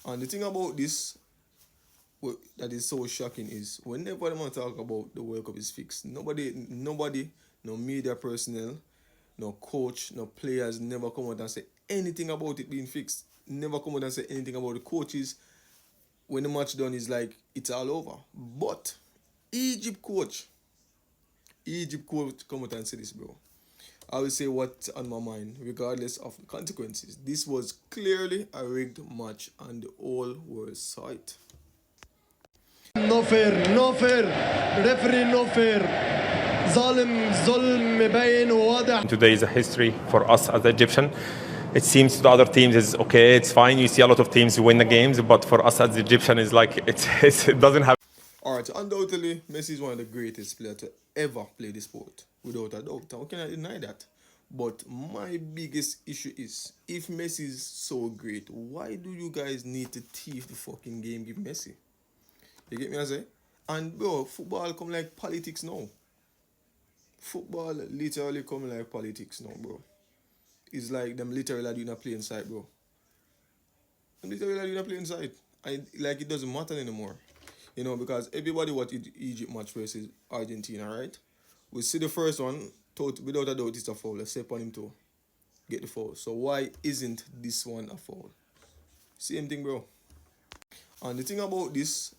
And the thing about this that is so shocking is whenever them talk about the World Cup is fixed, nobody, no media personnel, no coach, no players never come out and say anything about it being fixed. Never come out and say anything about the coaches. When the match done, is like it's all over. But Egypt coach, Egypt coach come out and say this, bro. I will say what's on my mind, regardless of the consequences. This was clearly a rigged match, and the whole world saw it. No fair, no fair. Referee no fair. ظالم ظلم مبين وواضح. Today is a history for us as Egyptian. It seems to the other teams is okay, it's fine. You see a lot of teams who win the games, but for us as Egyptian, is like it doesn't have. All right, undoubtedly, Messi is one of the greatest players to ever play the sport, without a doubt. How can I deny that? But my biggest issue is, if Messi is so great, why do you guys need to thief the fucking game? Give Messi. You get me? I say, and bro, football come like politics now. Football literally come like politics now, bro. It's like them literally doing a play inside, bro. Them literally doing a play inside. Like it doesn't matter anymore. You know, because everybody watch Egypt match versus Argentina, right? We see the first one, without a doubt it's a foul, except on him to get the foul. So why isn't this one a foul? Same thing, bro. And the thing about this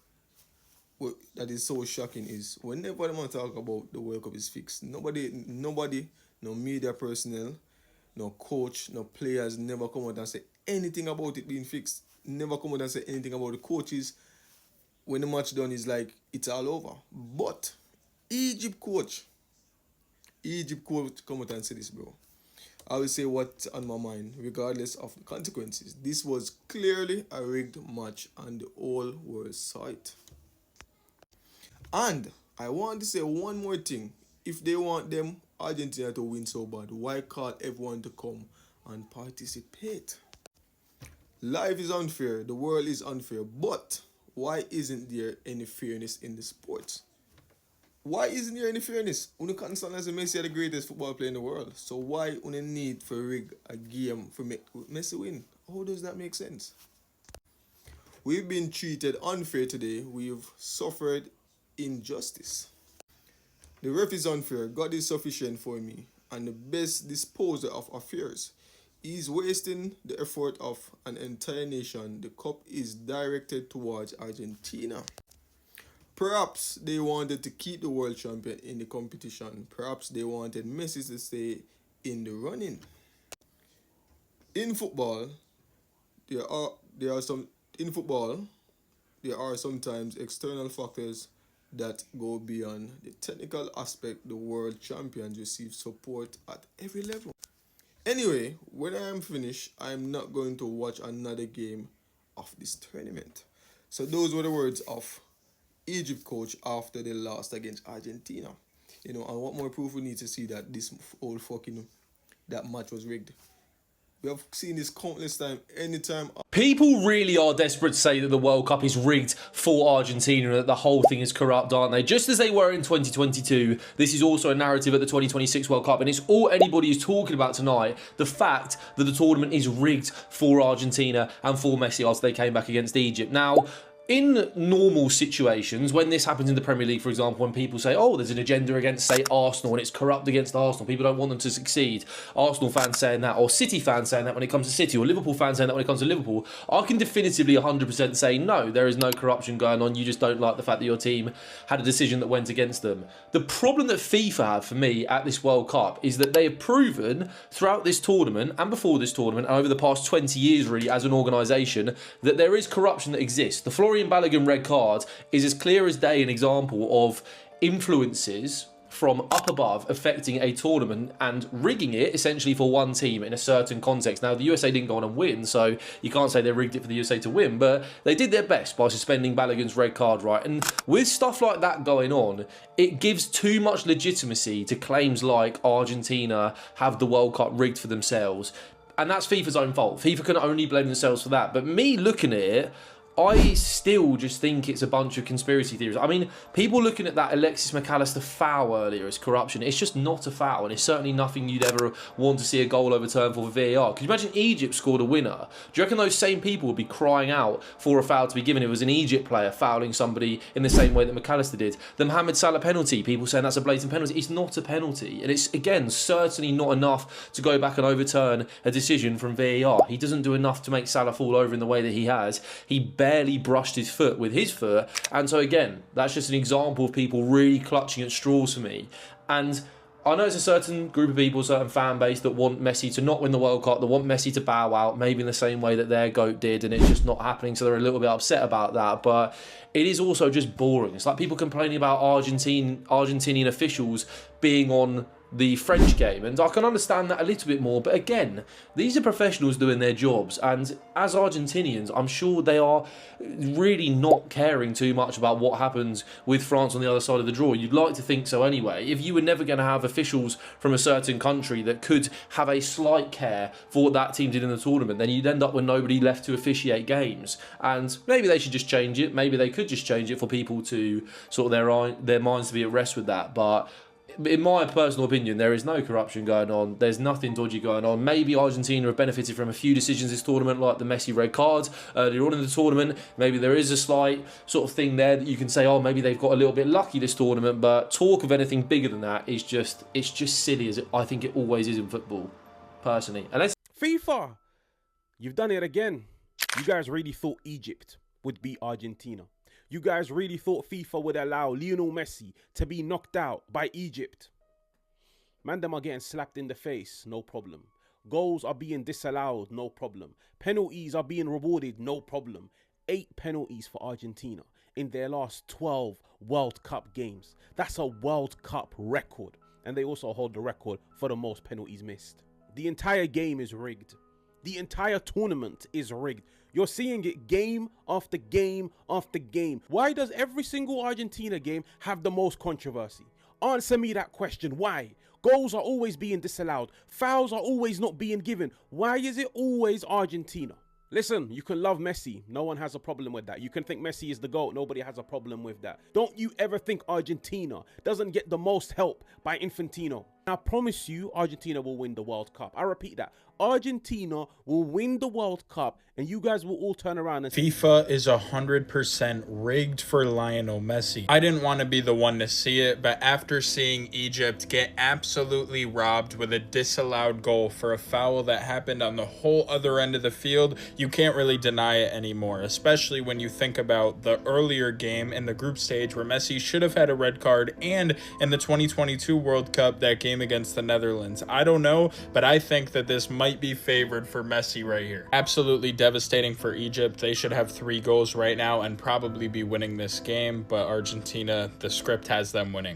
that is so shocking is whenever them talk about the World Cup is fixed, nobody, no media personnel, no coach, no players never come out and say anything about it being fixed. Never come out and say anything about the coaches. When the match done, is like it's all over. But Egypt coach come out and say this, bro. I will say what's on my mind, regardless of the consequences. This was clearly a rigged match, and the whole world saw it. And I want to say one more thing. If they want them Argentina to win so bad, why call everyone to come and participate? Life is unfair, the world is unfair, but why isn't there any fairness in the sports? Why isn't there any fairness? Una can't stand as Messi the greatest football player in the world. So why una need for rig a game for make Messi win? How does that make sense? We've been treated unfair today. We've suffered injustice. The ref is unfair. God is sufficient for me, and the best disposer of affairs. He's wasting the effort of an entire nation. The cup is directed towards Argentina. Perhaps they wanted to keep the world champion in the competition. Perhaps they wanted Messi to stay in the running. In football, there are sometimes external factors that go beyond the technical aspect. The world champions receive support at every level. Anyway, when I am finished, I am not going to watch another game of this tournament. So those were the words of Egypt coach after they lost against Argentina. You know, and what more proof we need to see that this whole that match was rigged. We have seen this countless times, anytime. People really are desperate to say that the World Cup is rigged for Argentina and that the whole thing is corrupt, aren't they? Just as they were in 2022, this is also a narrative at the 2026 World Cup, and it's all anybody is talking about tonight, the fact that the tournament is rigged for Argentina and for Messi after they came back against Egypt. Now, in normal situations, when this happens in the Premier League, for example, when people say, oh, there's an agenda against, say, Arsenal, and it's corrupt against Arsenal, people don't want them to succeed, Arsenal fans saying that, or City fans saying that when it comes to City, or Liverpool fans saying that when it comes to Liverpool, I can definitively 100% say, no, there is no corruption going on, you just don't like the fact that your team had a decision that went against them. The problem that FIFA have, for me, at this World Cup, is that they have proven throughout this tournament, and before this tournament, and over the past 20 years, really, as an organisation, that there is corruption that exists. The Florian Balogun red card is as clear as day an example of influences from up above affecting a tournament and rigging it essentially for one team in a certain context. Now, the USA didn't go on and win, so you can't say they rigged it for the USA to win, but they did their best by suspending Balogun's red card, right? And with stuff like that going on, it gives too much legitimacy to claims like Argentina have the World Cup rigged for themselves. And that's FIFA's own fault. FIFA can only blame themselves for that. But me looking at it, I still just think it's a bunch of conspiracy theories. I mean, people looking at that Alexis McAllister foul earlier as corruption, it's just not a foul, and it's certainly nothing you'd ever want to see a goal overturned for VAR. Could you imagine Egypt scored a winner? Do you reckon those same people would be crying out for a foul to be given if it was an Egypt player fouling somebody in the same way that McAllister did? The Mohamed Salah penalty, people saying that's a blatant penalty. It's not a penalty, and it's, again, certainly not enough to go back and overturn a decision from VAR. He doesn't do enough to make Salah fall over in the way that he has. He barely brushed his foot with his foot, and so again, that's just an example of people really clutching at straws for me. And I know it's a certain group of people, certain fan base that want Messi to not win the World Cup, that want Messi to bow out, maybe in the same way that their GOAT did, and it's just not happening, so they're a little bit upset about that. But it is also just boring. It's like people complaining about Argentinian officials being on the French game, and I can understand that a little bit more, but again, these are professionals doing their jobs, and as Argentinians, I'm sure they are really not caring too much about what happens with France on the other side of the draw. You'd like to think so anyway. If you were never going to have officials from a certain country that could have a slight care for what that team did in the tournament, then you'd end up with nobody left to officiate games, and maybe they should just change it. Maybe they could just change it for people to sort of their minds to be at rest with that, but in my personal opinion, there is no corruption going on. There's nothing dodgy going on. Maybe Argentina have benefited from a few decisions this tournament, like the Messi red card earlier on in the tournament. Maybe there is a slight sort of thing there that you can say, oh, maybe they've got a little bit lucky this tournament. But talk of anything bigger than that is just silly, as I think it always is in football, personally. And FIFA, you've done it again. You guys really thought Egypt would beat Argentina. You guys really thought FIFA would allow Lionel Messi to be knocked out by Egypt. Man, them are getting slapped in the face, no problem. Goals are being disallowed, no problem. Penalties are being rewarded, no problem. 8 penalties for Argentina in their last 12 World Cup games. That's a World Cup record. And they also hold the record for the most penalties missed. The entire game is rigged. The entire tournament is rigged. You're seeing it game after game after game. Why does every single Argentina game have the most controversy? Answer me that question. Why? Goals are always being disallowed. Fouls are always not being given. Why is it always Argentina? Listen, you can love Messi. No one has a problem with that. You can think Messi is the GOAT. Nobody has a problem with that. Don't you ever think Argentina doesn't get the most help by Infantino. I promise you, Argentina will win the World Cup. I repeat that. Argentina will win the World Cup, and you guys will all turn around and FIFA is 100% rigged for Lionel Messi. I didn't want to be the one to see it, but after seeing Egypt get absolutely robbed with a disallowed goal for a foul that happened on the whole other end of the field, you can't really deny it anymore, especially when you think about the earlier game in the group stage where Messi should have had a red card, and in the 2022 World Cup, that game against the Netherlands. I don't know, but I think that this might be favored for Messi right here. Absolutely devastating for Egypt. They should have 3 goals right now and probably be winning this game, but Argentina, the script has them winning.